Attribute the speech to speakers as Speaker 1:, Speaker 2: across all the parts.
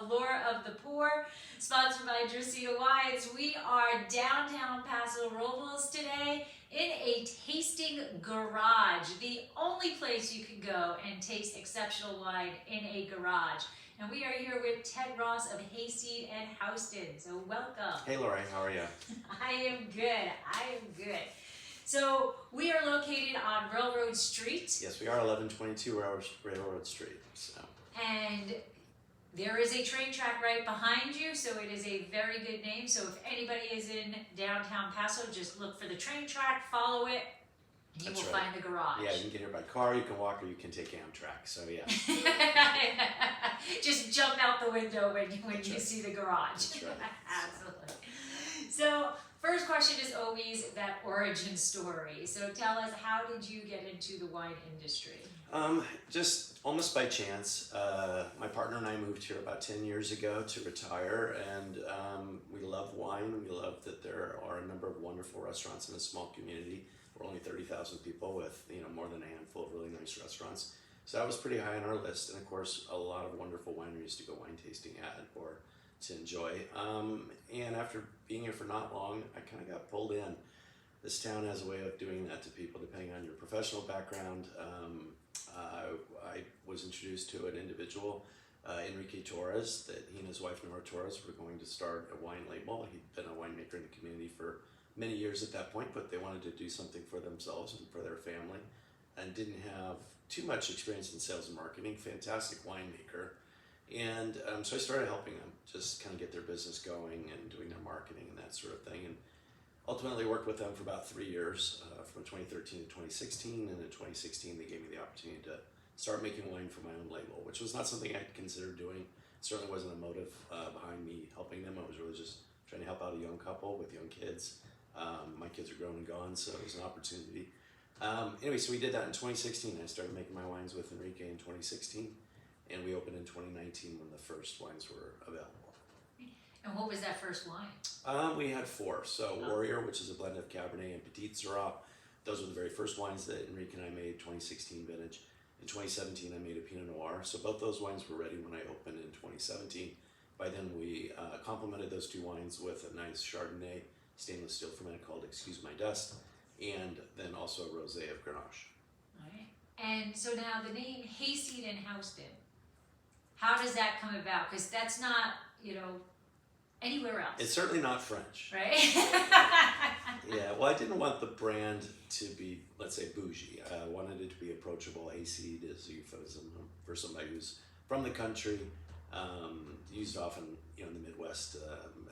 Speaker 1: Allure of the Poor, sponsored by Dracena Wines. We are downtown Paso Robles today in a tasting garage, the only place you can go and taste exceptional wine in a garage. And we are here with Ted Ross of Hayseed and Housdon. So welcome.
Speaker 2: Hey Lorraine, how are you?
Speaker 1: I am good. So we are located on Railroad Street.
Speaker 2: Yes, we are 1122 Railroad Street. So.
Speaker 1: And there is a train track right behind you, so it is a very good name. So if anybody is in downtown Paso, just look for the train track, follow it, and you will find the garage.
Speaker 2: Yeah, you can get here by car, you can walk, or you can take Amtrak. So yeah.
Speaker 1: Just jump out the window when you see the garage.
Speaker 2: That's right.
Speaker 1: Absolutely. So first question is always that origin story. So tell us, how did you get into the wine industry?
Speaker 2: Just almost by chance. My partner and I moved here about 10 years ago to retire, and we love wine. We love that there are a number of wonderful restaurants in a small community. We're only 30,000 people with more than a handful of really nice restaurants. So that was pretty high on our list, and of course a lot of wonderful wineries to go wine tasting at or to enjoy. And after being here for not long, I kind of got pulled in. This town has a way of doing that to people depending on your professional background. I was introduced to an individual, Enrique Torres, that he and his wife Nora Torres were going to start a wine label. He'd been a winemaker in the community for many years at that point, but they wanted to do something for themselves and for their family and didn't have too much experience in sales and marketing. Fantastic winemaker. And so I started helping them just kind of get their business going and doing their marketing and that sort of thing. And ultimately worked with them for about 3 years, from 2013 to 2016. And in 2016, they gave me the opportunity to start making wine for my own label, which was not something I'd considered doing. It certainly wasn't a motive behind me helping them. I was really just trying to help out a young couple with young kids. My kids are grown and gone, so it was an opportunity. Anyway, so we did that in 2016. I started making my wines with Enrique in 2016, and we opened in 2019 when the first wines were available.
Speaker 1: And what was that first wine?
Speaker 2: We had 4. So Warrior, which is a blend of Cabernet and Petit Syrah. Those were the very first wines that Enrique and I made, 2016 vintage. In 2017, I made a Pinot Noir. So both those wines were ready when I opened in 2017. By then, we complemented those 2 wines with a nice Chardonnay, stainless steel ferment called Excuse My Dust, and then also a Rosé of Grenache.
Speaker 1: All right. And so now the name Hayseed and Housdon, how does that come about? Because that's not, anywhere else.
Speaker 2: It's certainly not French.
Speaker 1: Right?
Speaker 2: Yeah, well, I didn't want the brand to be, let's say, bougie. I wanted it to be approachable. Hayseed is a euphemism for somebody who's from the country, used often, in the Midwest,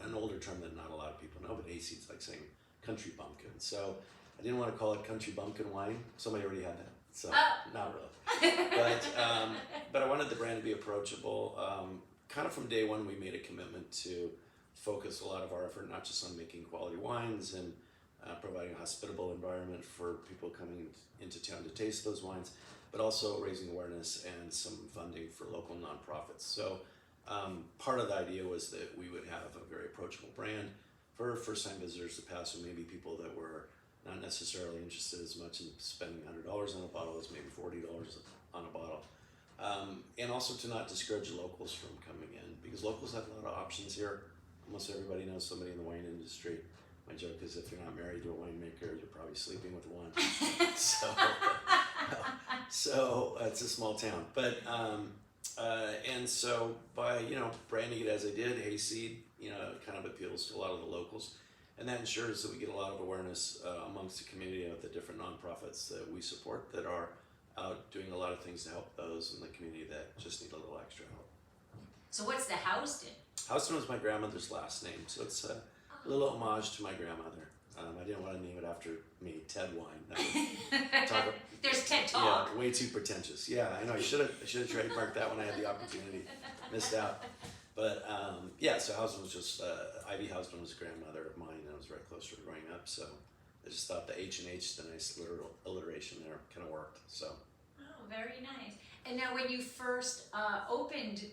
Speaker 2: an older term that not a lot of people know, but Hayseed's like saying country bumpkin. So I didn't want to call it country bumpkin wine. Somebody already had that, so not really. But I wanted the brand to be approachable. Kind of from day one, we made a commitment to focus a lot of our effort not just on making quality wines and providing a hospitable environment for people coming into town to taste those wines, but also raising awareness and some funding for local nonprofits. So part of the idea was that we would have a very approachable brand for first-time visitors to Paso, maybe people that were not necessarily interested as much in spending $100 on a bottle as maybe $40 on a bottle. And also to not discourage locals from coming in, because locals have a lot of options here. Almost everybody knows somebody in the wine industry. My joke is if you're not married to a winemaker, you're probably sleeping with one. So it's a small town. But and so by branding it as I did, Hayseed, it kind of appeals to a lot of the locals, and that ensures that we get a lot of awareness amongst the community of the different nonprofits that we support that are out doing a lot of things to help those in the community that just need a little extra help.
Speaker 1: So what's the Housdon?
Speaker 2: Housdon was my grandmother's last name, so it's a little homage to my grandmother. I didn't want to name it after me, Ted Wine.
Speaker 1: There's Ted Talk.
Speaker 2: Yeah, way too pretentious. Yeah, I know. I should have trademarked that when I had the opportunity. Missed out. But so Housdon was just Ivy Housdon was a grandmother of mine, and I was very close to her growing up. So I just thought the H and H, the nice literal alliteration there, kind of worked. So.
Speaker 1: Oh, very nice. And now, when you first opened,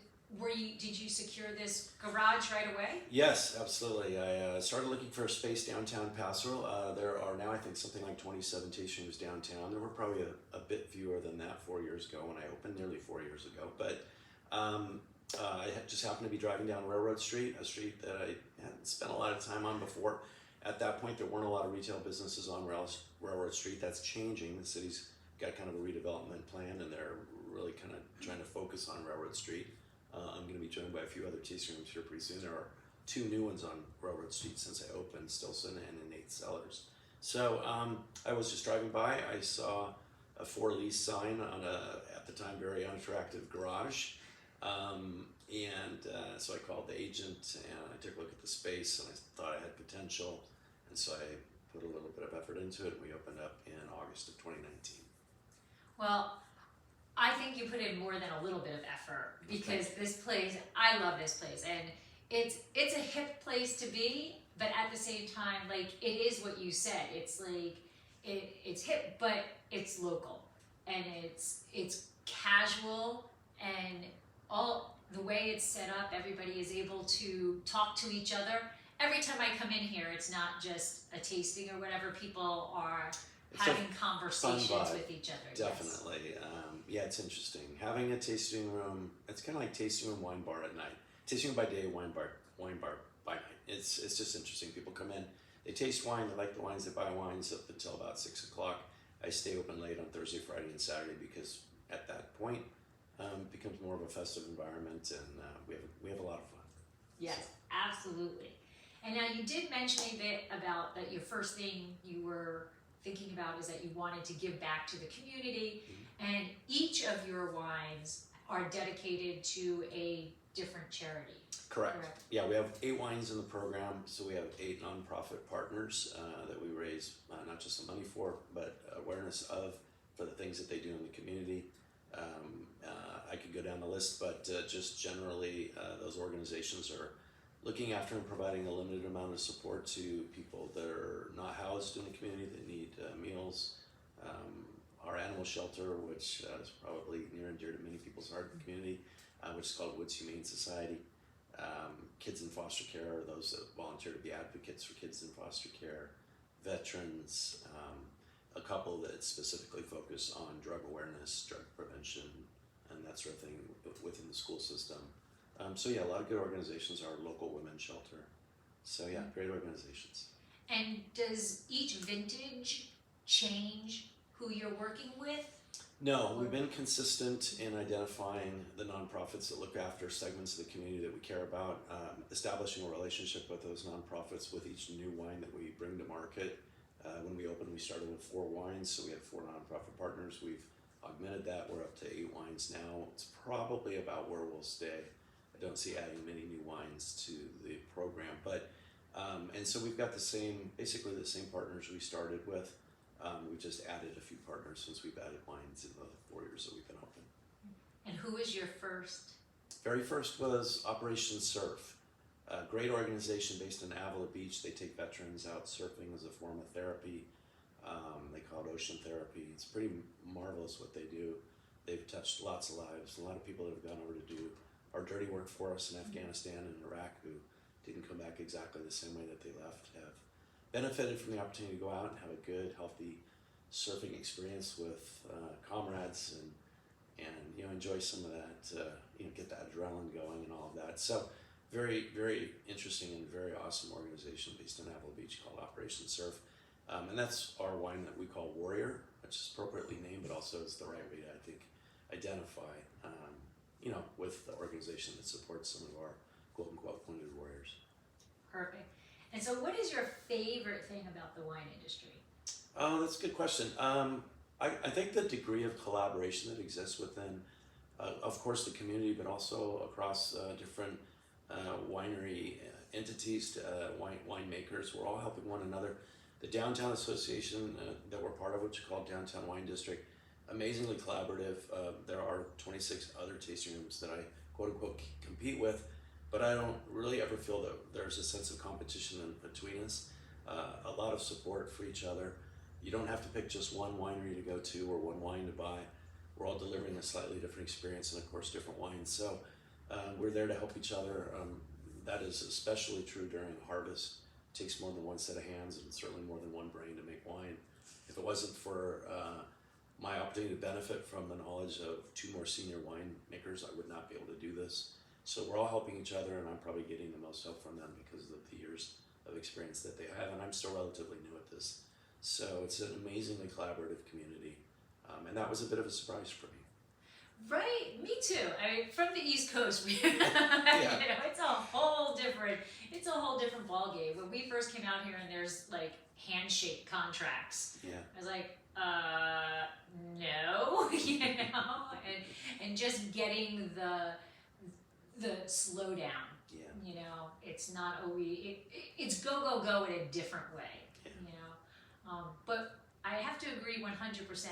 Speaker 1: did you secure this garage right away?
Speaker 2: Yes, absolutely. I started looking for a space downtown Paso. There are now, I think, something like 27 stations downtown. There were probably a bit fewer than that 4 years ago when I opened, nearly 4 years ago. But just happened to be driving down Railroad Street, a street that I hadn't spent a lot of time on before. At that point, there weren't a lot of retail businesses on Railroad Street. That's changing. The city's got kind of a redevelopment plan, and they're really kind of trying to focus on Railroad Street. I'm going to be joined by a few other tasting rooms here pretty soon. There are 2 new ones on Railroad Street since I opened, Stilson and Innate Cellars. So I was just driving by. I saw a for lease sign on at the time, very unattractive garage. So I called the agent and I took a look at the space and I thought I had potential. And so I put a little bit of effort into it. We opened up in August of 2019.
Speaker 1: Well, I think you put in more than a little bit of effort, because this place, I love this place, and it's a hip place to be, but at the same time, like, it is what you said. It's like it's hip, but it's local, and it's casual, and all the way it's set up, everybody is able to talk to each other. Every time I come in here, it's not just a tasting or whatever. People are having conversations with each other.
Speaker 2: Definitely. Yes. Yeah, it's interesting. Having a tasting room, it's kind of like tasting room, wine bar at night. Tasting room by day, wine bar by night. It's just interesting. People come in, they taste wine, they like the wines, they buy wines up until about 6 o'clock. I stay open late on Thursday, Friday, and Saturday because at that point, it becomes more of a festive environment, and we have a lot of fun.
Speaker 1: Yes, so. Absolutely. And now you did mention a bit about that your first thing you were thinking about is that you wanted to give back to the community, and each of your wines are dedicated to a different charity.
Speaker 2: Correct. Yeah, we have 8 wines in the program, so we have 8 nonprofit partners that we raise not just the money for, but awareness of for the things that they do in the community. I could go down the list, but just generally, those organizations are looking after and providing a limited amount of support to people that are not housed in the community that need meals. Our animal shelter, which is probably near and dear to many people's heart in the community, which is called Woods Humane Society. Kids in foster care, those that volunteer to be advocates for kids in foster care, veterans, a couple that specifically focus on drug awareness, drug prevention, and that sort of thing within the school system. So yeah, a lot of good organizations. Our local women's shelter. So yeah, great organizations.
Speaker 1: And does each vintage change who you're working with?
Speaker 2: No, we've been consistent in identifying the nonprofits that look after segments of the community that we care about, establishing a relationship with those nonprofits with each new wine that we bring to market. When we opened, we started with 4 wines, so we had 4 nonprofit partners. We've augmented that. We're up to 8 wines now. It's probably about where we'll stay. I don't see adding many new wines to the program, but and so we've got basically the same partners we started with. We just added a few partners since we've added wines in the 4 years that we've been open.
Speaker 1: And who was your first?
Speaker 2: Very first was Operation Surf, a great organization based in Avila Beach. They take veterans out surfing as a form of therapy. They call it ocean therapy. It's pretty marvelous what they do. They've touched lots of lives. A lot of people that have gone over to do our dirty work for us in Afghanistan and Iraq, who didn't come back exactly the same way that they left, have benefited from the opportunity to go out and have a good, healthy surfing experience with comrades and enjoy some of that, get that adrenaline going and all of that. So very, very interesting and very awesome organization based in Avila Beach called Operation Surf. And that's our wine that we call Warrior, which is appropriately named, but also is the right way to, I think, identify, with the organization that supports some of our quote-unquote wounded warriors.
Speaker 1: Perfect. And so what is your favorite thing about the wine industry?
Speaker 2: Oh, that's a good question. I think the degree of collaboration that exists within, of course, the community, but also across different winery entities, winemakers. We're all helping one another. The Downtown Association that we're part of, which is called Downtown Wine District, amazingly collaborative. There are 26 other tasting rooms that I quote-unquote compete with, but I don't really ever feel that there's a sense of competition in between us. A lot of support for each other. You don't have to pick just one winery to go to or one wine to buy. We're all delivering a slightly different experience and of course different wines. So we're there to help each other. That is especially true during harvest. It takes more than one set of hands and certainly more than one brain to make wine. If it wasn't for my opportunity to benefit from the knowledge of 2 more senior winemakers, I would not be able to do this. So we're all helping each other, and I'm probably getting the most help from them because of the years of experience that they have, and I'm still relatively new at this. So it's an amazingly collaborative community, and that was a bit of a surprise for me.
Speaker 1: Right, me too. I mean, from the East Coast,
Speaker 2: Yeah.
Speaker 1: it's a whole different ballgame. When we first came out here, and there's like handshake contracts,
Speaker 2: Yeah.
Speaker 1: I was like, no, and just getting the slowdown.
Speaker 2: Yeah.
Speaker 1: It's not always it's go in a different way.
Speaker 2: Yeah.
Speaker 1: But I have to agree 100%.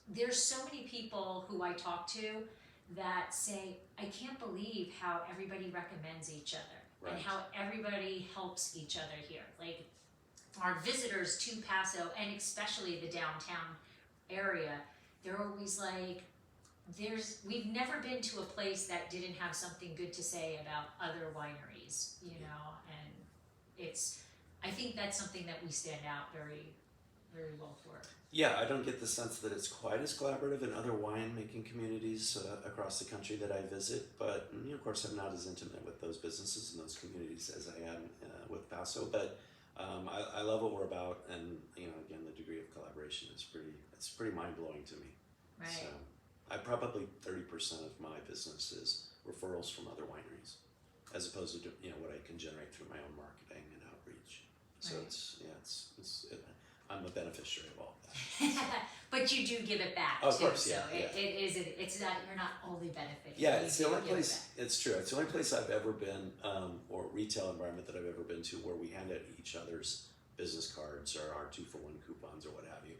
Speaker 1: There's so many people who I talk to that say, I can't believe how everybody recommends each other and
Speaker 2: Right.
Speaker 1: how everybody helps each other here. Like our visitors to Paso, and especially the downtown area, they're always like, we've never been to a place that didn't have something good to say about other wineries, and I think that's something that we stand out very, very well for.
Speaker 2: Yeah, I don't get the sense that it's quite as collaborative in other winemaking communities across the country that I visit, but of course I'm not as intimate with those businesses and those communities as I am with Paso. But I love what we're about, and again, the degree of collaboration is pretty mind blowing to me.
Speaker 1: Right.
Speaker 2: So I probably 30% of my business is referrals from other wineries, as opposed to what I can generate through my own marketing and outreach. So
Speaker 1: Right.
Speaker 2: I'm a beneficiary of all of that.
Speaker 1: But you do give it back
Speaker 2: Oh, of
Speaker 1: too.
Speaker 2: course,
Speaker 1: So
Speaker 2: yeah.
Speaker 1: It's not, you're not only benefiting.
Speaker 2: Yeah,
Speaker 1: you
Speaker 2: it's the
Speaker 1: do
Speaker 2: only
Speaker 1: give it
Speaker 2: place.
Speaker 1: back.
Speaker 2: It's true. It's the only place I've ever been, or retail environment that I've ever been to, where we hand out each other's business cards or our 2-for-1 coupons or what have you.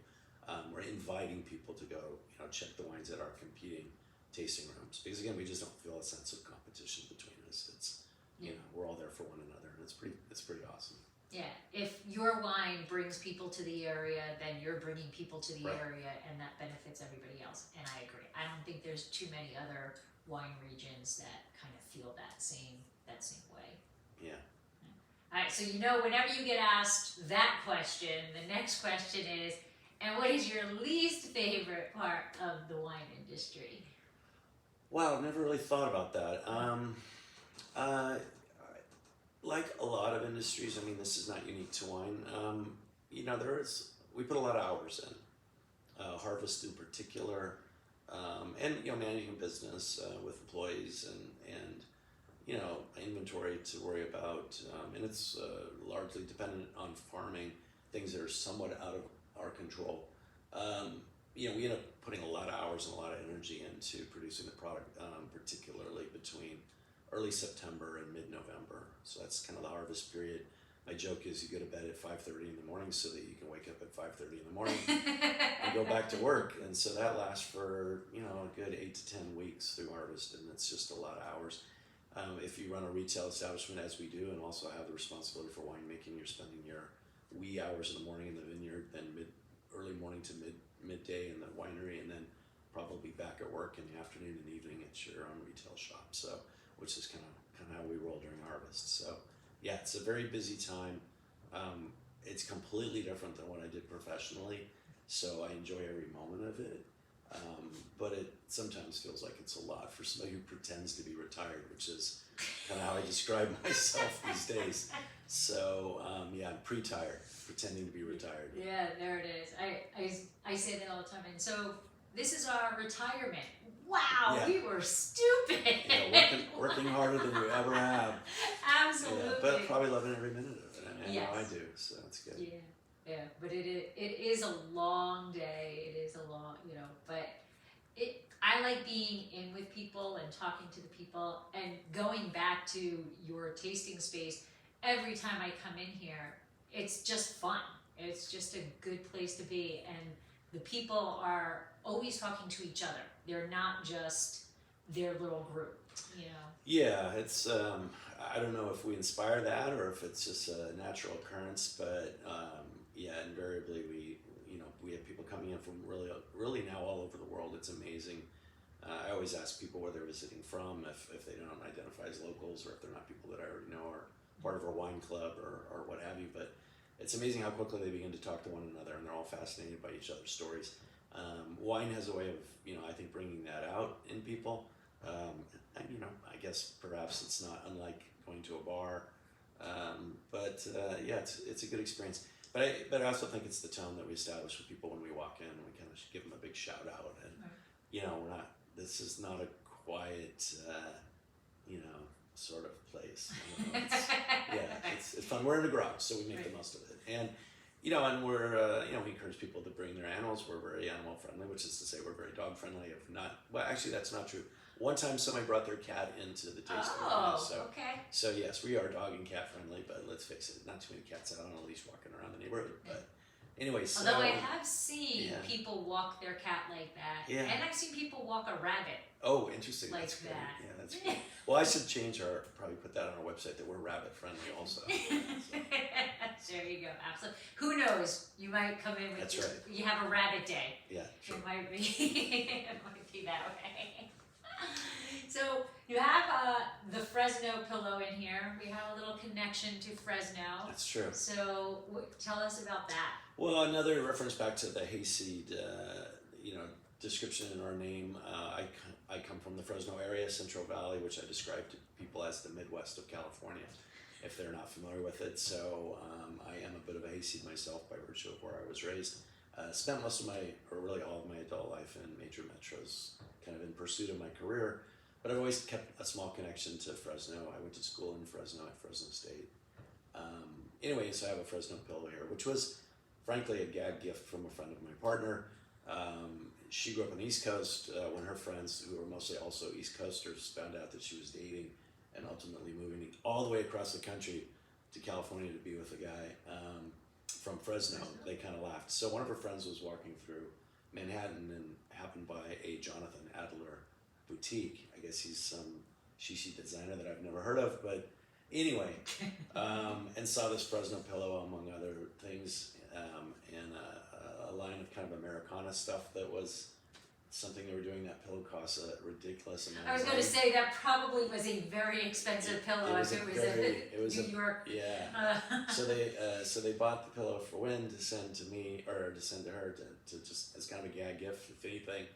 Speaker 2: We're inviting people to go, check the wines at our competing tasting rooms, because again, we just don't feel a sense of competition between us. It's we're all there for one another, and it's pretty awesome.
Speaker 1: Yeah, if your wine brings people to the area, then you're bringing people to the
Speaker 2: Right.
Speaker 1: area, and that benefits everybody else. And I agree. I don't think there's too many other wine regions that kind of feel that same way.
Speaker 2: Yeah.
Speaker 1: All right, so whenever you get asked that question, the next question is, and what is your least favorite part of the wine industry?
Speaker 2: Wow, I've never really thought about that. Like a lot of industries, I mean, this is not unique to wine. We put a lot of hours in, harvest in particular, and managing a business with employees and inventory to worry about, and it's largely dependent on farming, things that are somewhat out of our control. We end up putting a lot of hours and a lot of energy into producing the product, particularly between early September and mid-November. So that's kind of the harvest period. My joke is you go to bed at 5:30 in the morning so that you can wake up at 5:30 in the morning and go back to work. And so that lasts for a good 8 to 10 weeks through harvest, and it's just a lot of hours. If you run a retail establishment, as we do, and also have the responsibility for winemaking, you're spending your wee hours in the morning in the vineyard, then early morning to midday in the winery, and then probably back at work in the afternoon and evening at your own retail shop. So, which is kind of how we roll during harvest. So, yeah, it's a very busy time. It's completely different than what I did professionally, so I enjoy every moment of it. But it sometimes feels like it's a lot for somebody who pretends to be retired, which is kind of how I describe myself these days. So, I'm pre-tired, pretending to be retired.
Speaker 1: Yeah, there it is. I say that all the time. And so this is our retirement. Wow,
Speaker 2: Yeah.
Speaker 1: we were stupid.
Speaker 2: Working harder than you ever have.
Speaker 1: Absolutely.
Speaker 2: Yeah, but probably loving every minute of it. I know I
Speaker 1: Yes.
Speaker 2: do, so it's good.
Speaker 1: Yeah, but it is a long day. It is a long, but I like being in with people and talking to the people and going back to your tasting space. Every time I come in here, it's just fun. It's just a good place to be, and the people are always talking to each other. They're not just their little group,
Speaker 2: Yeah, it's I don't know if we inspire that or if it's just a natural occurrence, but invariably we have people coming in from really now all over the world. It's amazing. I always ask people where they're visiting from, if they don't identify as locals or if they're not people that I already know or part of our wine club or what have you. But it's amazing how quickly they begin to talk to one another, and they're all fascinated by each other's stories. Wine has a way of I think bringing that out in people. And, I guess perhaps it's not unlike going to a bar, but yeah, it's a good experience. But I also think it's the tone that we establish with people when we walk in. We kind of give them a big shout out, and we're not. This is not a quiet, sort of place. It's fun. We're in the garage, so we make the most of it, and we're we encourage people to bring their animals. We're very animal friendly, which is to say we're very dog friendly. If not, well, actually, that's not true. One time, somebody brought their cat into the tasting room. So yes, we are dog and cat friendly, but let's face it, not too many cats out on a leash walking around the neighborhood. But anyway,
Speaker 1: although I have seen people walk their cat like that, and I've seen people walk a rabbit.
Speaker 2: Oh, interesting.
Speaker 1: Like
Speaker 2: that's
Speaker 1: that.
Speaker 2: Great. Yeah, that's great. Well, I should probably put that on our website that we're rabbit friendly also.
Speaker 1: There you go. Absolutely. Who knows? You might come in with you have a rabbit day.
Speaker 2: Yeah, sure.
Speaker 1: It might be it might be that way. So you have the Fresno pillow in here. We have a little connection to Fresno.
Speaker 2: That's true.
Speaker 1: So tell us about that.
Speaker 2: Well, another reference back to the Hayseed, description in our name. I come from the Fresno area, Central Valley, which I describe to people as the Midwest of California, if they're not familiar with it. So I am a bit of a Hayseed myself by virtue of where I was raised. Spent most of really all of my adult life in major metros, kind of in pursuit of my career. But I've always kept a small connection to Fresno. I went to school in Fresno at Fresno State. Anyway, so I have a Fresno pillow here, which was frankly a gag gift from a friend of my partner. She grew up on the East Coast when her friends, who were mostly also East Coasters, found out that she was dating and ultimately moving all the way across the country to California to be with a guy from Fresno. They kind of laughed. So one of her friends was walking through Manhattan and happened by a Jonathan Adler boutique. I guess he's some shishi designer that I've never heard of, but anyway, and saw this Fresno pillow among other things, and a line of kind of Americana stuff that was something they were doing. That pillow cost a ridiculous amount.
Speaker 1: I was going to say that probably was a very expensive pillow if it was New York.
Speaker 2: Yeah. So they bought the pillow for Wynn to send to me, or to send to her to just as kind of a gag gift. If anything,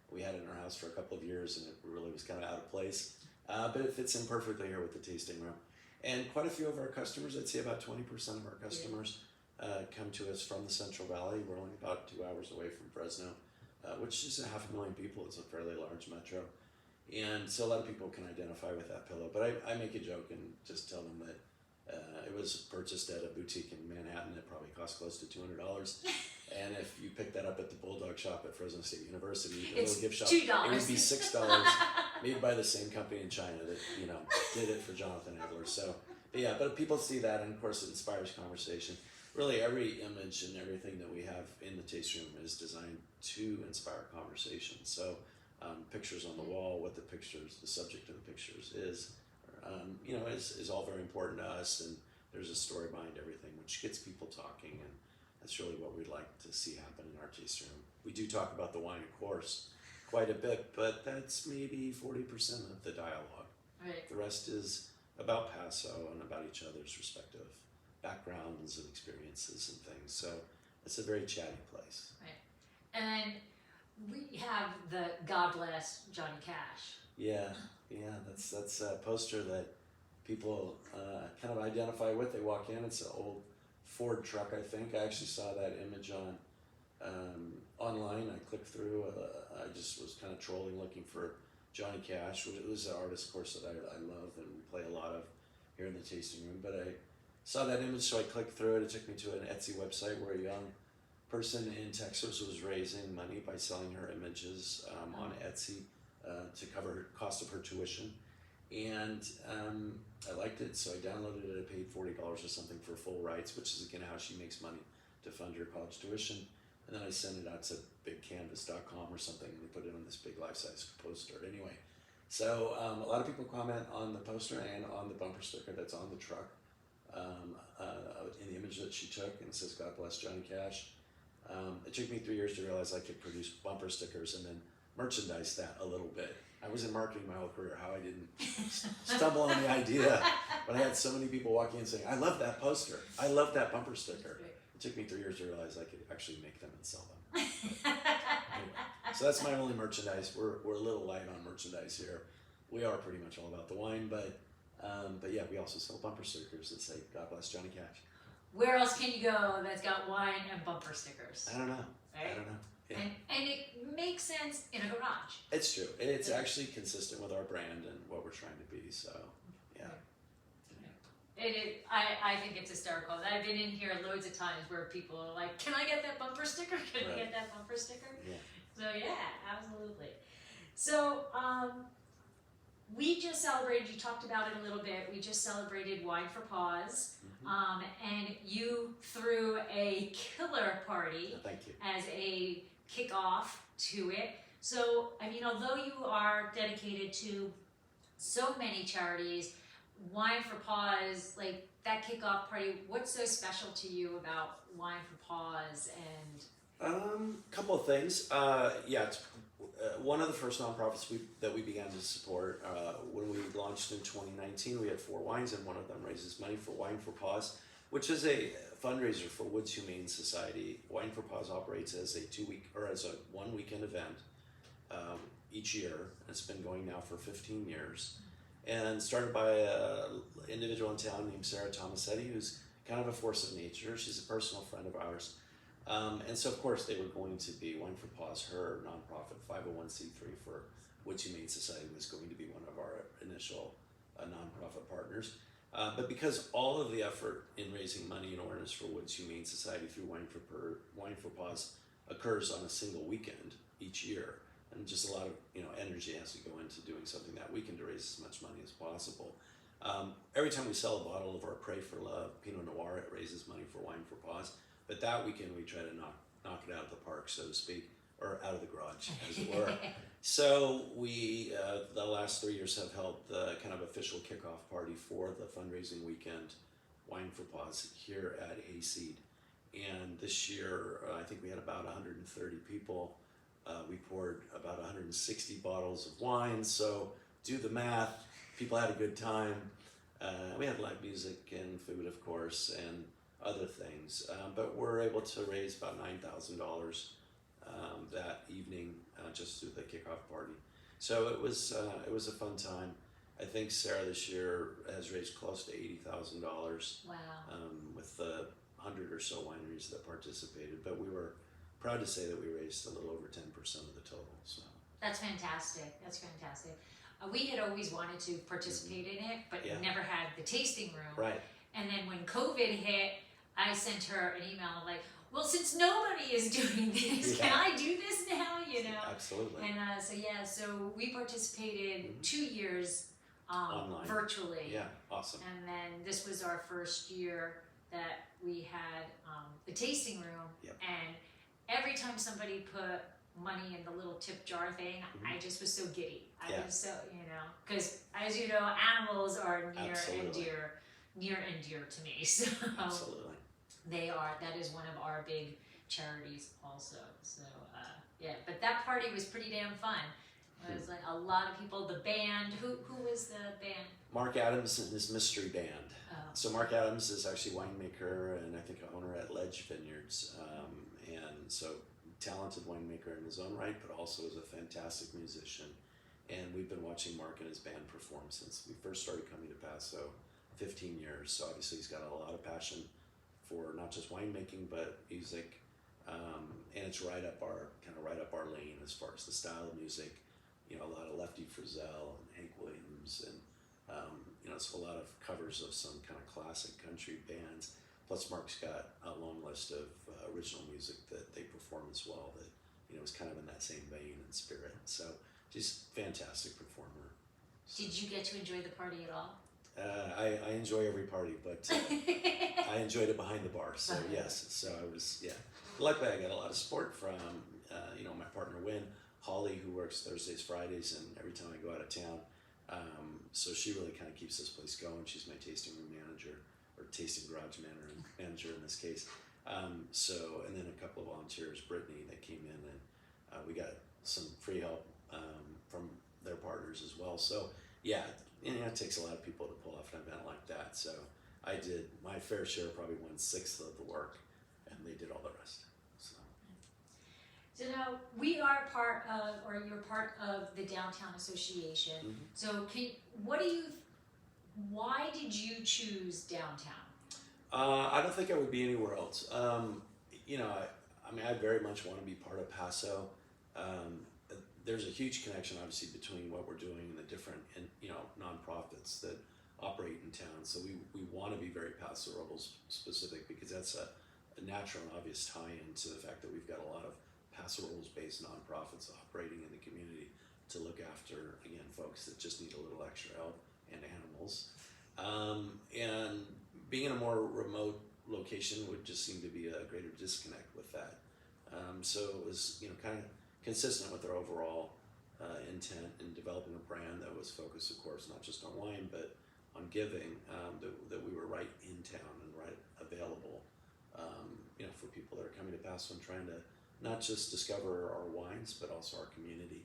Speaker 2: we had it in our house for a couple of years, and it really was kind of out of place. But it fits in perfectly here with the tasting room. And quite a few of our customers, I'd say about 20% of our customers, come to us from the Central Valley. We're only about 2 hours away from Fresno, which is 500,000 people. It's a fairly large metro. And so a lot of people can identify with that pillow. But I make a joke and just tell them that it was purchased at a boutique in Manhattan. It probably cost close to $200. And if you pick that up at the Bulldog shop at Fresno State University, the little gift shop,
Speaker 1: $2.
Speaker 2: it would be $6, made by the same company in China that did it for Jonathan Adler. So, but people see that, and of course it inspires conversation. Really, every image and everything that we have in the tasting room is designed to inspire conversation. So, pictures on the wall, what the subject of the pictures is all very important to us, and there's a story behind everything, which gets people talking, and that's really what we'd like to see happen in our tasting room. We do talk about the wine, of course, quite a bit, but that's maybe 40% of the dialogue.
Speaker 1: Right.
Speaker 2: The rest is about Paso and about each other's respective backgrounds and experiences and things. So it's a very chatty place.
Speaker 1: Right. And we have the God Bless Johnny Cash.
Speaker 2: Yeah, that's a poster that people kind of identify with. They walk in, it's an old Ford truck, I think. I actually saw that image online. I clicked through. I just was kind of trolling, looking for Johnny Cash, which was an artist, of course, that I love and we play a lot of here in the tasting room. But I saw that image, so I clicked through it. It took me to an Etsy website where a young person in Texas was raising money by selling her images on Etsy to cover the cost of her tuition. And I liked it, so I downloaded it. I paid $40 or something for full rights, which is again how she makes money to fund her college tuition. And then I sent it out to bigcanvas.com or something, and they put it on this big life-size poster. Anyway, so a lot of people comment on the poster and on the bumper sticker that's on the truck in the image that she took, and it says "God Bless Johnny Cash." It took me 3 years to realize I could produce bumper stickers and then merchandise that a little bit. I was in marketing my whole career. How I didn't stumble on the idea, but I had so many people walking in saying, "I love that poster. I love that bumper sticker." It took me 3 years to realize I could actually make them and sell them. Anyway, so that's my only merchandise. We're a little light on merchandise here. we are pretty much all about the wine, but yeah, we also sell bumper stickers that say "God bless Johnny Cash."
Speaker 1: Where else can you go that's got wine and bumper stickers?
Speaker 2: I don't know.
Speaker 1: Right?
Speaker 2: I don't know. Yeah.
Speaker 1: And it makes sense in a garage.
Speaker 2: It's true. It's actually consistent with our brand and what we're trying to be. So, yeah.
Speaker 1: I think it's hysterical. I've been in here loads of times where people are like, "Can I get that bumper sticker? Can I get that bumper sticker?"
Speaker 2: Yeah.
Speaker 1: So yeah, absolutely. So we just celebrated. You talked about it a little bit. We just celebrated Wine for Paws, and you threw a killer party.
Speaker 2: Thank you.
Speaker 1: As a kickoff to it. So I mean, although you are dedicated to so many charities, Wine for Paws, like that kickoff party, what's so special to you about Wine for Paws? And
Speaker 2: couple of things. Yeah, it's one of the first nonprofits that we began to support. When we launched in 2019, we had 4 wines, and one of them raises money for Wine for Paws, which is a fundraiser for Woods Humane Society. Wine for Paws operates as a 1 weekend event each year. It's been going now for 15 years, and started by an individual in town named Sarah Tomasetti, who's kind of a force of nature. She's a personal friend of ours. And so, of course, they were going to be Wine for Paws, her nonprofit 501c3 for Woods Humane Society, was going to be one of our initial nonprofit partners. But because all of the effort in raising money and awareness for Woods Humane Society through Wine for Paws occurs on a single weekend each year, and just a lot of energy has to go into doing something that weekend to raise as much money as possible. Every time we sell a bottle of our Pray for Love Pinot Noir, it raises money for Wine for Paws. But that weekend we try to knock it out of the park, so to speak, or out of the garage, as it were. So we, the last 3 years, have held the kind of official kickoff party for the fundraising weekend, Wine for Paws, here at Hayseed. And this year, I think we had about 130 people. We poured about 160 bottles of wine, so do the math. People had a good time. We had live music and food, of course, and other things, but we're able to raise about $9,000 that evening just through the kickoff party. So it was a fun time. I think Sarah this year has raised close to $80,000.
Speaker 1: wow,
Speaker 2: With the 100 or so wineries that participated, but we were proud to say that we raised a little over 10% of the total. So
Speaker 1: that's fantastic. That's fantastic. We had always wanted to participate in it, but never had the tasting room.
Speaker 2: Right.
Speaker 1: And then when COVID hit, I sent her an email like, well, since nobody is doing this, can I do this now?
Speaker 2: Absolutely.
Speaker 1: And so we participated 2 years
Speaker 2: online,
Speaker 1: virtually.
Speaker 2: Yeah, awesome.
Speaker 1: And then this was our first year that we had the tasting room.
Speaker 2: Yep.
Speaker 1: And every time somebody put money in the little tip jar thing, I just was so giddy. I was so, because as you know, animals are near and dear to me. So
Speaker 2: absolutely.
Speaker 1: That is one of our big charities also. So but that party was pretty damn fun. It was like a lot of people, the band, who was the band?
Speaker 2: Mark Adams and his mystery band.
Speaker 1: Oh.
Speaker 2: So Mark Adams is actually a winemaker and I think an owner at Ledge Vineyards. And so talented winemaker in his own right, but also is a fantastic musician. And we've been watching Mark and his band perform since we first started coming to Paso 15 years. So obviously he's got a lot of passion for not just winemaking, but music. And it's right up our lane as far as the style of music. A lot of Lefty Frizzell and Hank Williams, and it's a lot of covers of some kind of classic country bands. Plus, Mark's got a long list of original music that they perform as well. That is kind of in that same vein and spirit. So, just fantastic performer. So,
Speaker 1: did you get to enjoy the party at all?
Speaker 2: I enjoy every party, but I enjoyed it behind the bar. So yes, so I was Luckily, I got a lot of support from my partner Wynn, Holly, who works Thursdays, Fridays, and every time I go out of town. So she really kind of keeps this place going. She's my tasting room manager, or tasting garage manager in this case. And then a couple of volunteers, Brittany, that came in, and we got some free help from their partners as well. So it takes a lot of people to pull off an event like that. So I did my fair share, probably 1/6 of the work, and they did all the rest.
Speaker 1: So now we are part of, or you're part of the Downtown Association.
Speaker 2: Mm-hmm.
Speaker 1: So why did you choose downtown?
Speaker 2: I don't think I would be anywhere else. I mean, I very much want to be part of Paso. Um, there's a huge connection, obviously, between what we're doing and the different, nonprofits that operate in town. So we want to be very Paso Robles specific because that's a natural and obvious tie-in to the fact that we've got a lot of Paso Robles-based nonprofits operating in the community to look after, again, folks that just need a little extra help and animals. And being in a more remote location would just seem to be a greater disconnect with that. So it was, kind of consistent with our overall intent in developing a brand that was focused, of course, not just on wine, but on giving, that we were right in town and right available, for people that are coming to Paso and trying to not just discover our wines, but also our community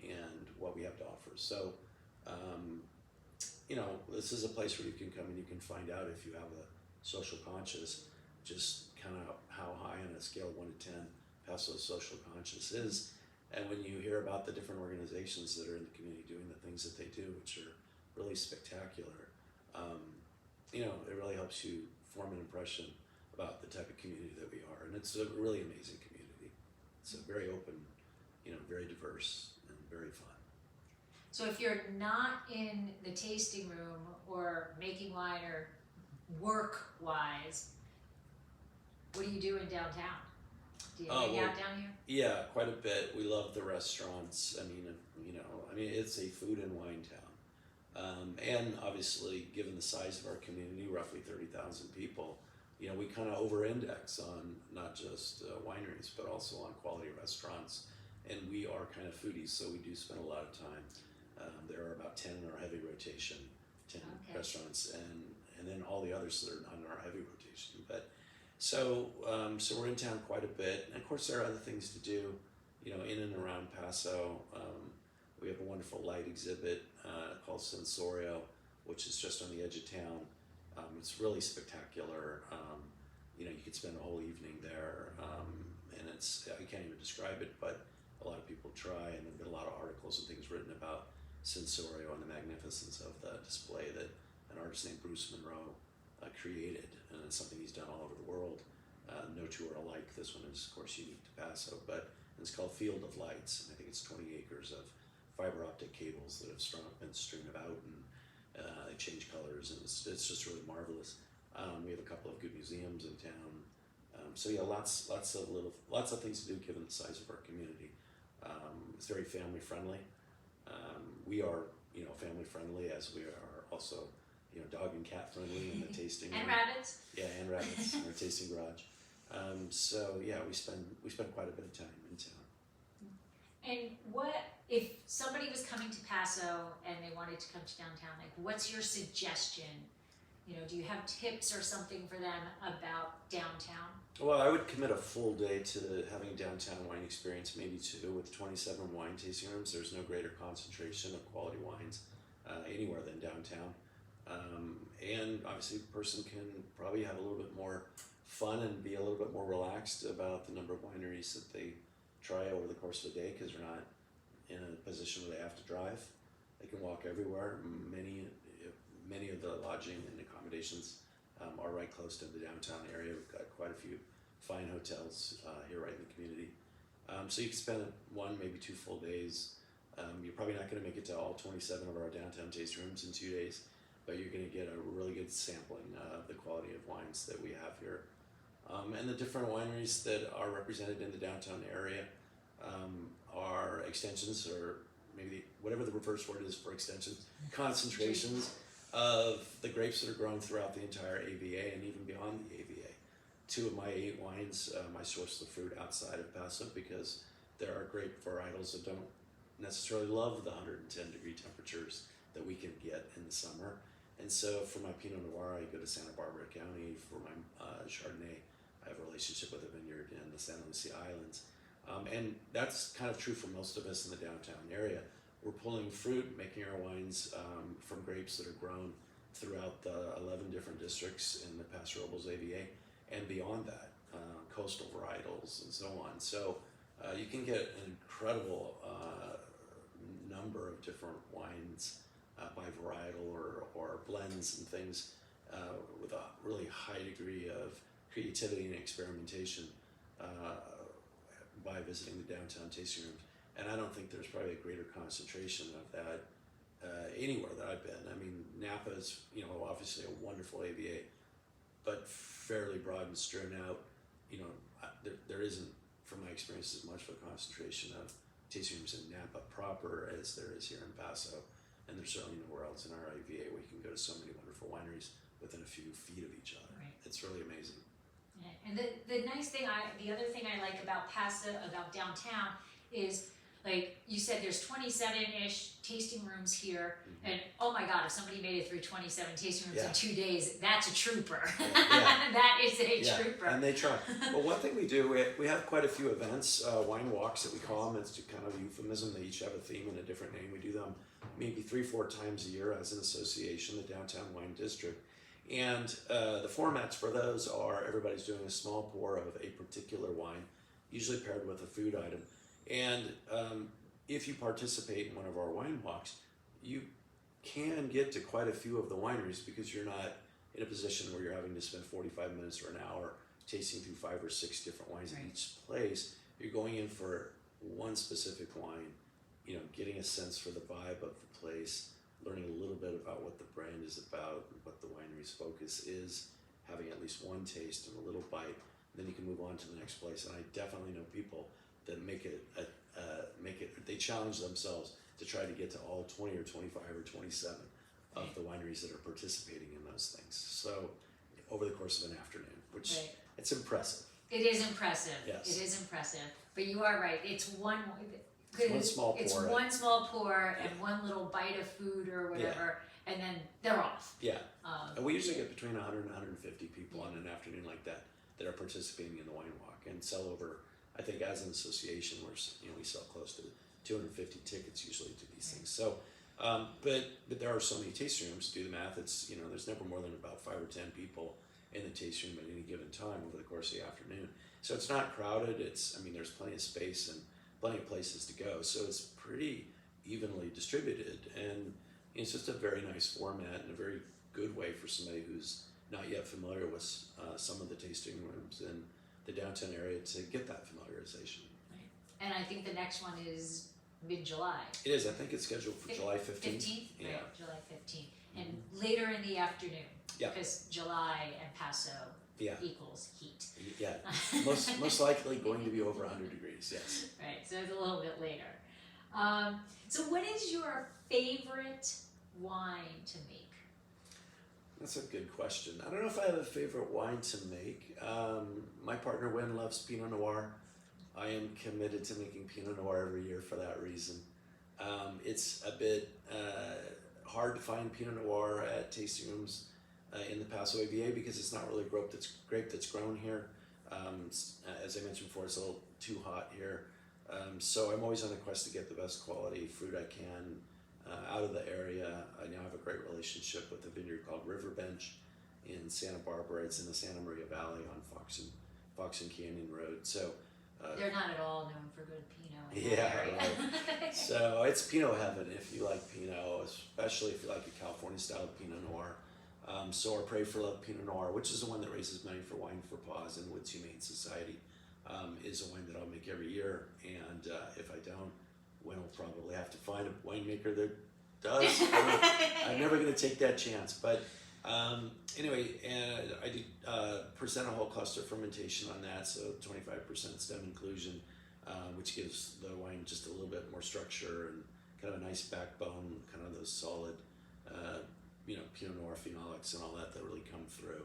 Speaker 2: and what we have to offer. So, this is a place where you can come and you can find out if you have a social conscious, just kind of how high on a scale of 1 to 10 Paso's social conscious is. And when you hear about the different organizations that are in the community doing the things that they do, which are really spectacular, it really helps you form an impression about the type of community that we are. And it's a really amazing community. It's a very open, very diverse and very fun.
Speaker 1: So if you're not in the tasting room or making wine or work-wise, what do you do in downtown? Do you hang out down here?
Speaker 2: Yeah, quite a bit. We love the restaurants. I mean, it's a food and wine town. And obviously, given the size of our community, roughly 30,000 people, we kind of over-index on not just wineries, but also on quality restaurants. And we are kind of foodies, so we do spend a lot of time. There are about 10 in our heavy rotation, 10 restaurants, and then all the others that are not in our heavy rotation. But so we're in town quite a bit. And of course, there are other things to do, in and around Paso. We have a wonderful light exhibit called Sensorio, which is just on the edge of town. It's really spectacular. You could spend a whole evening there, and I can't even describe it, but a lot of people try, and there've been a lot of articles and things written about Sensorio and the magnificence of the display that an artist named Bruce Monroe created, and it's something he's done all over the world. No two are alike. This one is, of course, unique to Paso, but it's called Field of Lights, and I think it's 20 acres of fiber optic cables that have been streamed out, and they change colors, and it's just really marvelous. We have a couple of good museums in town. So yeah, lots of things to do given the size of our community. It's very family friendly. We are, family friendly, as we are also, dog and cat friendly in the tasting
Speaker 1: and
Speaker 2: room.
Speaker 1: Rabbits.
Speaker 2: Yeah, and rabbits in our tasting garage. So yeah, we spend quite a bit of time in town.
Speaker 1: And what if somebody was coming to Paso and they wanted to come to downtown? Like, what's your suggestion? Do you have tips or something for them about downtown?
Speaker 2: Well, I would commit a full day to having a downtown wine experience, maybe 2, with 27 wine tasting rooms. There's no greater concentration of quality wines anywhere than downtown. And obviously, a person can probably have a little bit more fun and be a little bit more relaxed about the number of wineries that they try over the course of the day, because they're not in a position where they have to drive. They can walk everywhere. Many of the lodging and accommodations are right close to the downtown area. We've got quite a few fine hotels here right in the community. So you can spend 1, maybe 2 full days. You're probably not going to make it to all 27 of our downtown tasting rooms in 2 days, but you're going to get a really good sampling of the quality of wines that we have here. And the different wineries that are represented in the downtown area are extensions, or maybe whatever the reverse word is for extensions, concentrations of the grapes that are grown throughout the entire AVA and even beyond the AVA. 2 of my 8 wines, I source the fruit outside of Paso because there are grape varietals that don't necessarily love the 110 degree temperatures that we can get in the summer. And so for my Pinot Noir, I go to Santa Barbara County. For my Chardonnay, I have a relationship with a vineyard in the Santa Lucia Islands. And that's kind of true for most of us in the downtown area. We're pulling fruit, making our wines from grapes that are grown throughout the 11 different districts in the Paso Robles AVA and beyond that, coastal varietals and so on. So You can get an incredible number of different wines by varietal or blends and things with a really high degree of creativity and experimentation by visiting the downtown tasting rooms. And I don't think there's probably a greater concentration of that anywhere that I've been. I mean, Napa is, obviously a wonderful AVA, but fairly broad and strewn out. There isn't, from my experience, as much of a concentration of tasting rooms in Napa proper as there is here in Paso. And there's certainly nowhere else in our AVA where you can go to so many wonderful wineries within a few feet of each other.
Speaker 1: Right.
Speaker 2: It's really amazing.
Speaker 1: Yeah. And the nice thing, the other thing I like about Paso, about downtown, is like you said, there's 27-ish tasting rooms here, and oh my God, if somebody made it through 27 tasting rooms in 2 days, that's a trooper. That is a trooper.
Speaker 2: And they try. Well, one thing we do, we have quite a few events, wine walks that we call them. It's kind of a euphemism. They each have a theme and a different name. We do them maybe 3-4 times a year as an association, the Downtown Wine District. And the formats for those are everybody's doing a small pour of a particular wine, usually paired with a food item. And if you participate in one of our wine walks, you can get to quite a few of the wineries because you're not in a position where you're having to spend 45 minutes or an hour tasting through 5 or 6 different wines in each place. You're going in for one specific wine, getting a sense for the vibe of the place, learning a little bit about what the brand is about, what the winery's focus is, having at least one taste and a little bite, then you can move on to the next place. And I definitely know people that make it, they challenge themselves to try to get to all 20 or 25 or 27 of the wineries that are participating in those things. So over the course of an afternoon, which it's impressive.
Speaker 1: It is impressive.
Speaker 2: Yes.
Speaker 1: It is impressive. But you are right. It's one
Speaker 2: small pour.
Speaker 1: It's one small pour and one little bite of food or whatever, and then they're off.
Speaker 2: Yeah. And we usually get between 100 and 150 people on an afternoon like that are participating in the wine walk and sell over. I think as an association, we sell close to 250 tickets usually to these things. So, but there are so many tasting rooms. Do the math. It's there's never more than about 5 or 10 people in the tasting room at any given time over the course of the afternoon. So it's not crowded. There's plenty of space and plenty of places to go. So it's pretty evenly distributed, and it's just a very nice format and a very good way for somebody who's not yet familiar with some of the tasting rooms in the downtown area to get that familiarization.
Speaker 1: Right. And I think the next one is mid-July.
Speaker 2: It is. I think it's scheduled for July 15th.
Speaker 1: 15th?
Speaker 2: Yeah.
Speaker 1: Right, July 15th. And later in the afternoon.
Speaker 2: Yeah.
Speaker 1: Because July and Paso equals heat.
Speaker 2: Yeah. most likely going to be over 100 degrees, yes.
Speaker 1: Right, so it's a little bit later. So what is your favorite wine to make?
Speaker 2: That's a good question. I don't know if I have a favorite wine to make. My partner Wynn loves Pinot Noir. I am committed to making Pinot Noir every year for that reason. It's a bit hard to find Pinot Noir at tasting rooms in the Paso AVA because it's not really a grape that's grown here. As I mentioned before, it's a little too hot here. So I'm always on a quest to get the best quality fruit I can out of the area. I now have a great relationship with a vineyard called Riverbench in Santa Barbara. It's in the Santa Maria Valley on Fox and Canyon Road. So
Speaker 1: they're not at all known for good Pinot.
Speaker 2: Yeah, right. So it's Pinot heaven if you like Pinot, especially if you like a California style Pinot Noir. So our Pray for Love Pinot Noir, which is the one that raises money for Wine for Paws and Woods Humane Society, is a wine that I'll make every year. And if I don't, Wynn will probably have to find a winemaker that does. I'm never going to take that chance. But anyway, and I do present a whole cluster fermentation on that, so 25% stem inclusion, which gives the wine just a little bit more structure and kind of a nice backbone, kind of those solid, Pinot Noir phenolics and all that really come through.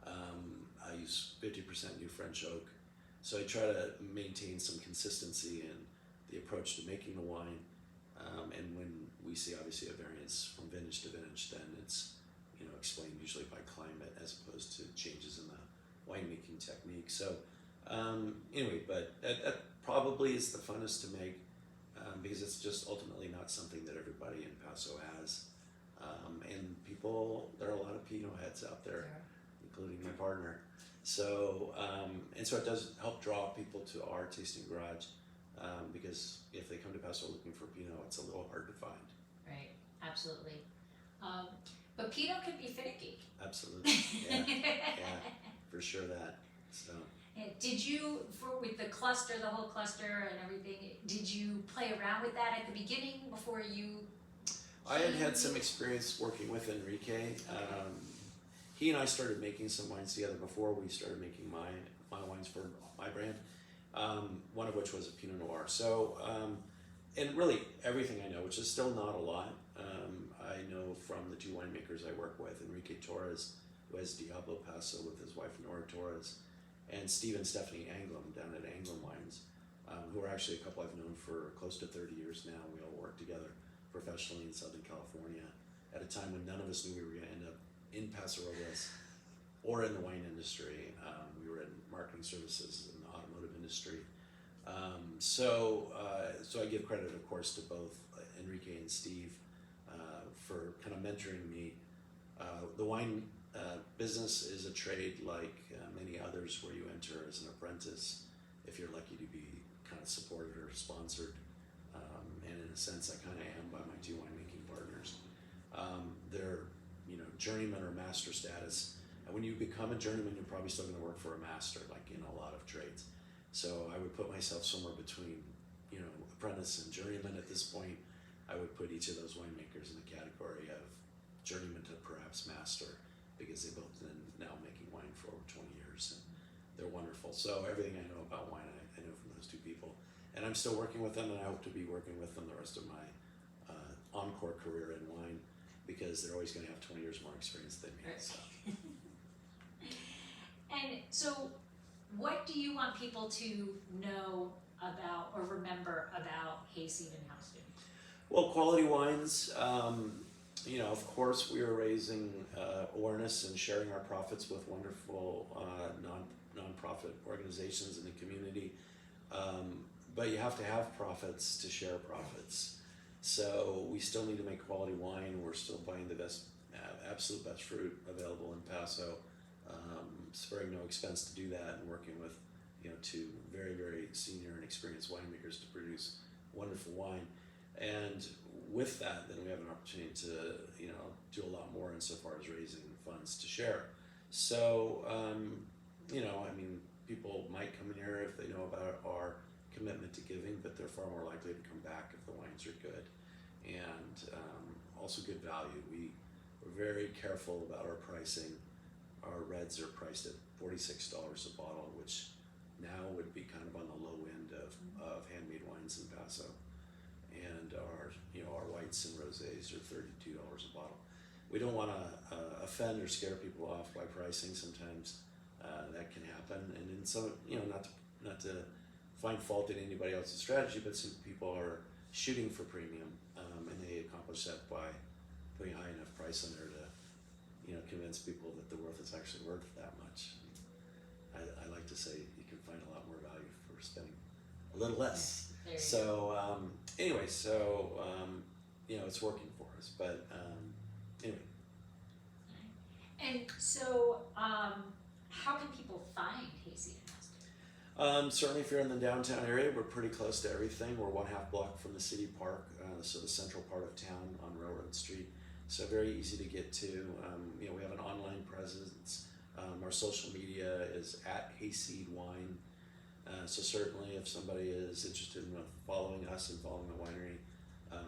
Speaker 2: I use 50% new French oak, so I try to maintain some consistency in the approach to making the wine. And when we see obviously a variance from vintage to vintage, then it's explained usually by climate as opposed to changes in the winemaking technique. So anyway, but that probably is the funnest to make because it's just ultimately not something that everybody in Paso has. And there are a lot of Pinot heads out there, including my partner. So, and so it does help draw people to our tasting garage because if they come to Paso looking for Pinot, it's a little hard to find.
Speaker 1: Right, absolutely. But Pinot can be finicky.
Speaker 2: Absolutely, yeah, for sure that. So.
Speaker 1: Did you, with the cluster, the whole cluster and everything, did you play around with that at the beginning before you?
Speaker 2: I had some experience working with Enrique.
Speaker 1: Okay.
Speaker 2: He and I started making some wines together before we started making my wines for my brand. One of which was a Pinot Noir. So, and really everything I know, which is still not a lot, I know from the two winemakers I work with, Enrique Torres, who has Diablo Paso with his wife Nora Torres, and Steve and Stephanie Anglum down at Anglum Wines, who are actually a couple I've known for close to 30 years now. We all work together professionally in Southern California at a time when none of us knew we were going to end up in Paso Robles or in the wine industry. We were in marketing services in the automotive industry. So I give credit, of course, to both Enrique and Steve for kind of mentoring me. The wine business is a trade like many others where you enter as an apprentice if you're lucky to be kind of supported or sponsored. And in a sense, I kind of am by my two winemaking partners. They're, journeyman or master status. And when you become a journeyman, you're probably still going to work for a master, like in a lot of trades. So I would put myself somewhere between, apprentice and journeyman at this point. I would put each of those winemakers in the category of journeyman to perhaps master, because they've both been now making wine for over 20 years, and they're wonderful. So everything I know about wine, I know from those two people. And I'm still working with them, and I hope to be working with them the rest of my encore career in wine, because they're always going to have 20 years more experience than me.
Speaker 1: Right.
Speaker 2: So.
Speaker 1: And so what do you want people to know about or remember about Hayseed and Housdon?
Speaker 2: Well, quality wines, of course we are raising awareness and sharing our profits with wonderful non-profit organizations in the community. But you have to have profits to share profits. So we still need to make quality wine. We're still buying the best, absolute best fruit available in Paso, sparing no expense to do that, and working with, two very, very senior and experienced winemakers to produce wonderful wine. And with that, then we have an opportunity to, do a lot more insofar as raising funds to share. So, people might come in here if they know about our commitment to giving, but they're far more likely to come back if the wines are good. And also good value. We're very careful about our pricing. Our reds are priced at $46 a bottle, which now would be kind of on the low end of handmade wines in Paso. And our whites and rosés are $32 a bottle. We don't want to offend or scare people off by pricing. Sometimes that can happen, and then so not to find fault in anybody else's strategy, but some people are shooting for premium, and they accomplish that by putting a high enough price on there to convince people that the worth is actually worth that much. I like to say you can find a lot more value for spending a little less. So anyway, it's working for us. But anyway.
Speaker 1: And so, how can people find Hayseed and Housdon?
Speaker 2: Certainly, if you're in the downtown area, we're pretty close to everything. We're 1/2 block from the city park, so the central part of town on Railroad Street. So very easy to get to. We have an online presence. Our social media is at Hayseed Wine. So certainly, if somebody is interested in following us and following the winery,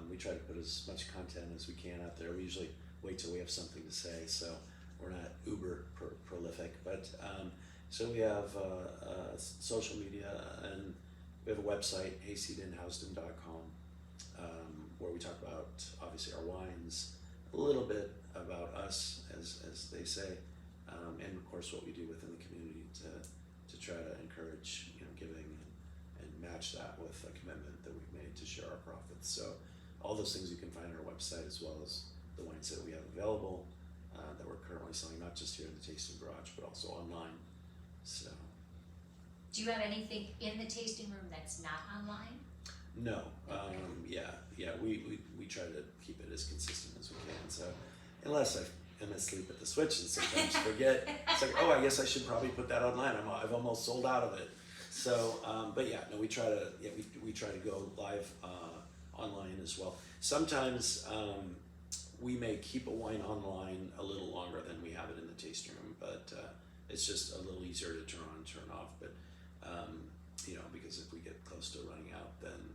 Speaker 2: we try to put as much content as we can out there. We usually wait till we have something to say, so we're not uber prolific. But so we have social media, and we have a website, hayseedandhousdon.com, where we talk about obviously our wines, a little bit about us, as they say, and of course what we do within the community to try to encourage giving and match that with a commitment that we've made to share our profits. So all those things you can find on our website, as well as the wines that we have available that we're currently selling, not just here in the Tasting Garage, but also online. So.
Speaker 1: Do you have anything in the tasting room that's not online?
Speaker 2: No.
Speaker 1: Okay.
Speaker 2: We try to keep it as consistent as we can. So unless I'm asleep at the switch and sometimes forget, it's like, oh, I guess I should probably put that online. I've almost sold out of it. But yeah, no, we try to go live online as well. Sometimes we may keep a wine online a little longer than we have it in the tasting room, but it's just a little easier to turn on and turn off. But because if we get close to running out, then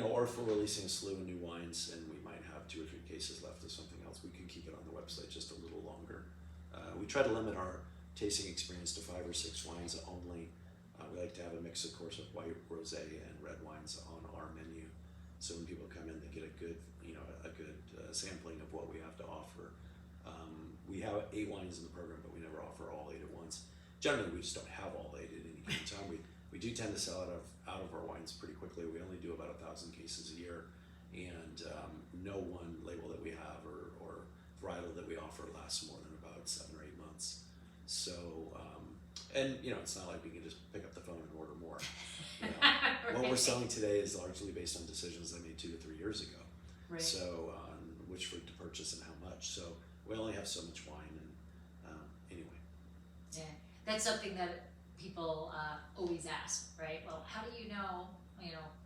Speaker 2: or if we're releasing a slew of new wines and we might have 2 or 3 cases left of something else, we can keep it on the website just a little longer. We try to limit our tasting experience to 5 or 6 wines only. We like to have a mix, of course, of white, rosé, and red wines on our menu. So when people come in, they get a good sampling of what we have to offer. We have 8 wines in the program, but we never offer all 8 at once. Generally, we just don't have all 8 at any given time. We do tend to sell out of our wines pretty quickly. We only do about 1,000 cases a year, and no one label that we have or varietal that we offer lasts more than about 7 or 8 months. So, it's not like we can just pick up the phone and order more.
Speaker 1: Right.
Speaker 2: What we're selling today is largely based on decisions I made 2 to 3 years ago.
Speaker 1: Right.
Speaker 2: So, which fruit to purchase and how much. So we only have so much wine, and anyway.
Speaker 1: Yeah, that's something that people always ask, right? Well, how do you know?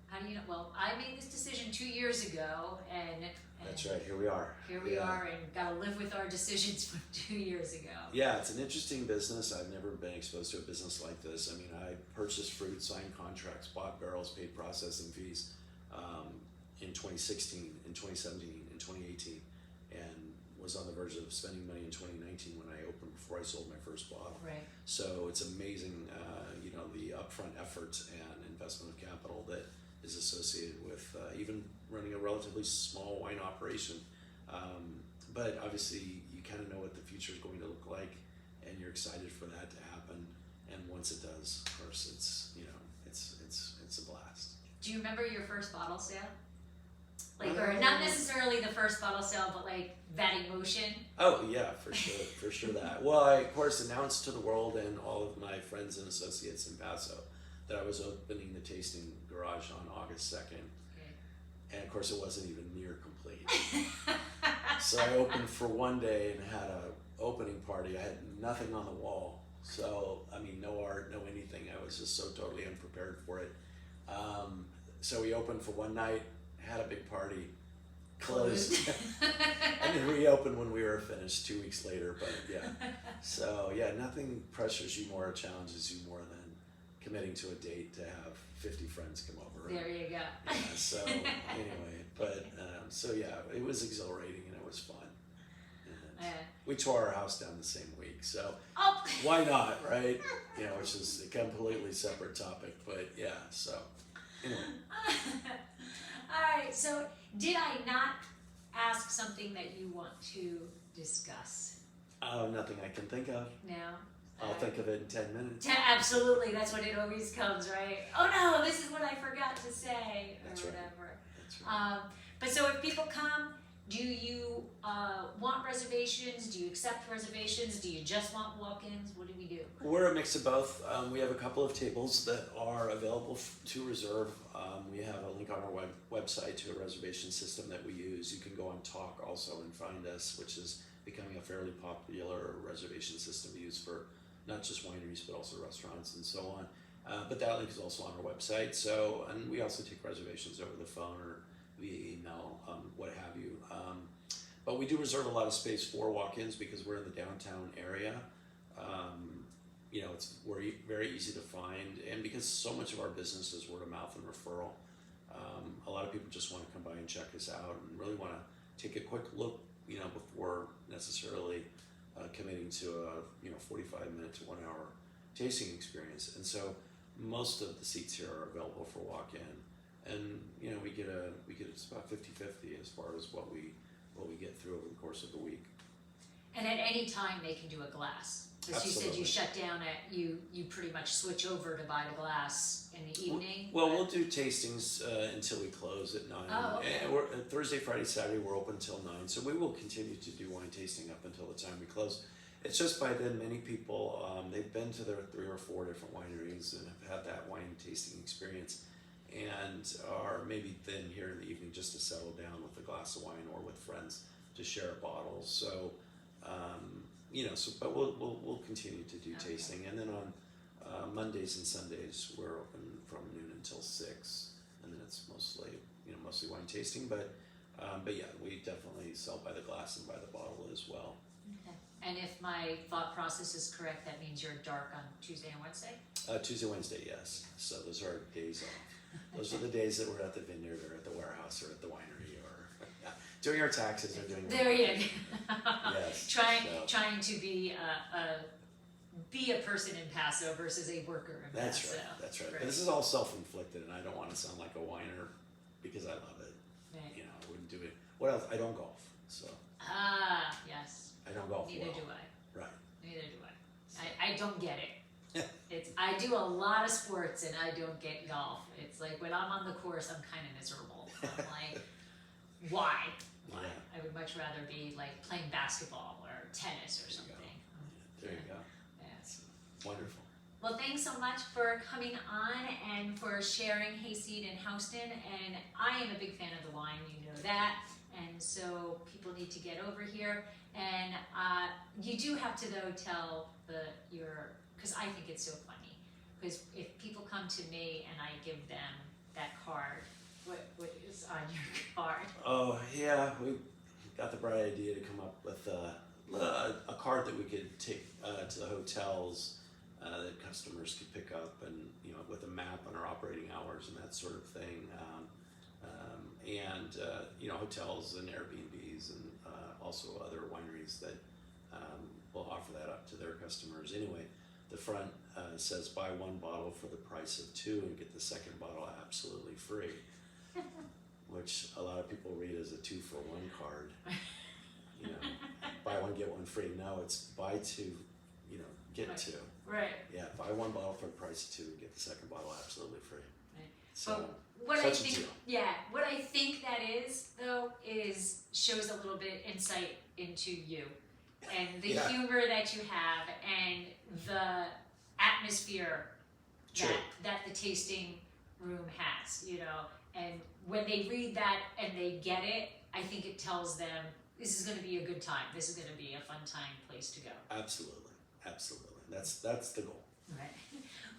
Speaker 1: How do you know? Well, I made this decision 2 years ago, and
Speaker 2: that's right. Here we are.
Speaker 1: Here we are, and got to live with our decisions from 2 years ago.
Speaker 2: Yeah, it's an interesting business. I've never been exposed to a business like this. I mean, I purchased fruit, signed contracts, bought barrels, paid processing fees in 2016, in 2017, in 2018, and was on the verge of spending money in 2019 when I opened before I sold my first bottle.
Speaker 1: Right.
Speaker 2: So it's amazing, the upfront effort and investment of capital that is associated with even running a relatively small wine operation. But obviously, you kind of know what the future is going to look like, and you're excited for that to happen. And once it does, of course, it's a blast.
Speaker 1: Do you remember your first bottle sale? Or not necessarily the first bottle sale, but that emotion?
Speaker 2: Oh yeah, for sure that. Well, I of course announced to the world and all of my friends and associates in Paso that I was opening the tasting garage on August 2nd.
Speaker 1: Okay.
Speaker 2: And of course it wasn't even near complete. So I opened for one day and had a opening party. I had nothing on the wall. So, no art, no anything. I was just so totally unprepared for it. So we opened for one night, had a big party, closed, and then reopened when we were finished 2 weeks later. But yeah, so yeah, nothing pressures you more or challenges you more than committing to a date to have 50 friends come over.
Speaker 1: There you go.
Speaker 2: Yeah, so anyway, but so yeah, it was exhilarating and it was fun. And we tore our house down the same week, so why not, right? Which is a completely separate topic, but yeah, so anyway.
Speaker 1: All right, so did I not ask something that you want to discuss?
Speaker 2: Nothing I can think of.
Speaker 1: No?
Speaker 2: I'll think of it in 10 minutes.
Speaker 1: Absolutely, that's when it always comes, right? Oh no, this is what I forgot to say, or
Speaker 2: That's
Speaker 1: whatever.
Speaker 2: Right. That's right.
Speaker 1: But so if people come, do you want reservations? Do you accept reservations? Do you just want walk-ins? What do we do?
Speaker 2: We're a mix of both. We have a couple of tables that are available to reserve. We have a link on our website to a reservation system that we use. You can go on Talk also and find us, which is becoming a fairly popular reservation system used for not just wineries but also restaurants and so on. But that link is also on our website. So, and we also take reservations over the phone or via email, what have you. But we do reserve a lot of space for walk-ins because we're in the downtown area. We're very easy to find, and because so much of our business is word of mouth and referral, a lot of people just want to come by and check us out and really want to take a quick look, before necessarily committing to a 45-minute to 1 hour tasting experience. And so most of the seats here are available for walk-in, and we get it's about 50-50 as far as what we get through over the course of the week.
Speaker 1: And at any time they can do a glass. Because you said you shut down you pretty much switch over to buy the glass in the evening.
Speaker 2: Well, we'll do tastings until we close at 9.
Speaker 1: Oh, okay.
Speaker 2: And we're Thursday, Friday, Saturday we're open till 9. So we will continue to do wine tasting up until the time we close. It's just by then many people they've been to their 3 or 4 different wineries and have had that wine tasting experience, and are maybe then here in the evening just to settle down with a glass of wine or with friends to share a bottle. So but we'll continue to do tasting, and then on Mondays and Sundays we're open from noon until 6, and then it's mostly wine tasting. But yeah, we definitely sell by the glass and by the bottle as well.
Speaker 1: Okay. And if my thought process is correct, that means you're dark on Tuesday and Wednesday?
Speaker 2: Tuesday, Wednesday, yes. So those are days off. Those are the days that we're at the vineyard or at the warehouse or at the winery or doing our taxes or doing.
Speaker 1: There you go.
Speaker 2: Yes.
Speaker 1: Trying to be a person in Paso versus a worker in
Speaker 2: That's
Speaker 1: Paso.
Speaker 2: right. That's right. But this is all self-inflicted, and I don't want to sound like a whiner because I love it.
Speaker 1: Right.
Speaker 2: You know, I wouldn't do it. What else? I don't golf, so.
Speaker 1: Yes.
Speaker 2: I don't golf
Speaker 1: Neither
Speaker 2: well.
Speaker 1: do I.
Speaker 2: Right.
Speaker 1: Neither do I. I don't get it. I do a lot of sports and I don't get golf. It's like when I'm on the course, I'm kind of miserable. I'm like, why?
Speaker 2: Yeah.
Speaker 1: I would much rather be like playing basketball or tennis or something.
Speaker 2: There you go.
Speaker 1: Yes.
Speaker 2: Wonderful.
Speaker 1: Well, thanks so much for coming on and for sharing Hayseed and Housdon. And I am a big fan of the wine, you know that. And so people need to get over here. And you do have to, though, tell because I think it's so funny. Because if people come to me and I give them that card, what is on your card?
Speaker 2: Oh, yeah. We got the bright idea to come up with a card that we could take to the hotels that customers could pick up, and with a map on our operating hours and that sort of thing, and hotels and Airbnbs and also other wineries that will offer that up to their customers. Anyway, the front says buy one bottle for the price of 2 and get the second bottle absolutely free, which a lot of people read as a 2-for-1 card. Buy one get one free. No, it's buy 2, get
Speaker 1: Right.
Speaker 2: 2.
Speaker 1: Right.
Speaker 2: Yeah, buy one bottle for the price of 2 and get the second bottle absolutely free.
Speaker 1: Right.
Speaker 2: So
Speaker 1: What I
Speaker 2: such a
Speaker 1: think,
Speaker 2: deal.
Speaker 1: what I think that is, though, shows a little bit insight into you and the
Speaker 2: Yeah.
Speaker 1: humor that you have and the atmosphere
Speaker 2: True.
Speaker 1: that the tasting room has, and when they read that and they get it, I think it tells them this is going to be a good time. This is going to be a fun time, place to go.
Speaker 2: Absolutely. That's the goal.
Speaker 1: Right.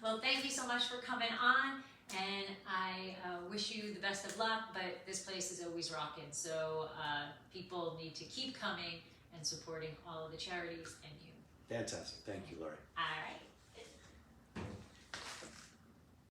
Speaker 1: Well, thank you so much for coming on, and I wish you the best of luck, but this place is always rocking, so people need to keep coming and supporting all of the charities and you.
Speaker 2: Fantastic. Thank you, Laurie.
Speaker 1: All right.